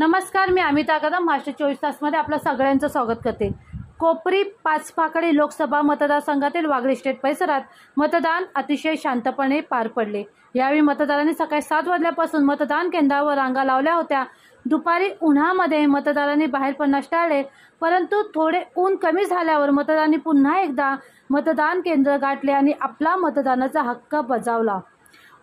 नमस्कार, मी अमिता कदम महाराष्ट्र 24 तासमध्ये आपलं सगळ्यांचं स्वागत करते। कोपरी पाचपाकडी लोकसभा मतदारसंघातील वागळे स्टेट परिसरात मतदान अतिशय शांतपणे पार पडले। यावेळी मतदारांनी सकाळी 7 वाजल्यापासून मतदान केंद्रावर रांगा लावल्या होत्या। दुपारी उन्हामध्ये मतदारांनी बाहेर पडण्यास टाळले, परंतु थोडे ऊन कमी झाल्यावर मतदारांनी पुन्हा एकदा मतदान केंद्र गाठले आणि आपला मतदानाचा हक्क बजावला।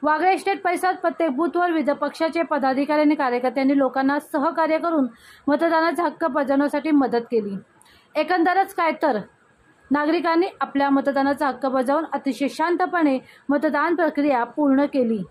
वागळे स्टेट परिसरात प्रत्येक बूथवर विविध पक्षाचे पदाधिकारी आणि कार्यकर्त्यांनी लोकांना सहकार्य करून मतदानाचा हक्क बजावण्यासाठी मदत केली। एकंदरच काय तर नागरिकांनी आपल्या मतदानाचा हक्क बजावून अतिशय शांतपणे मतदान प्रक्रिया पूर्ण केली।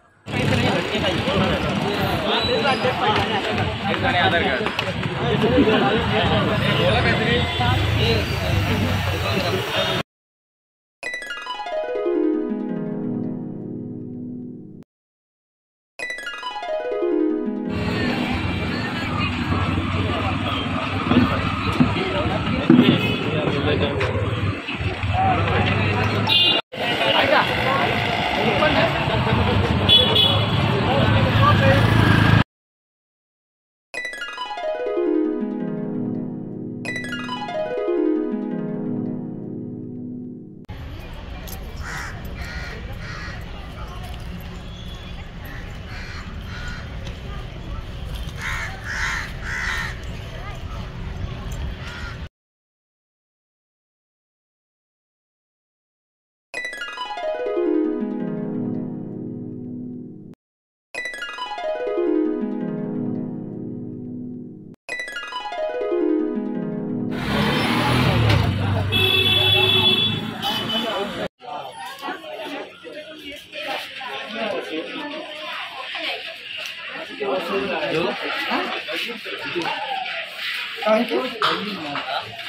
Thank you.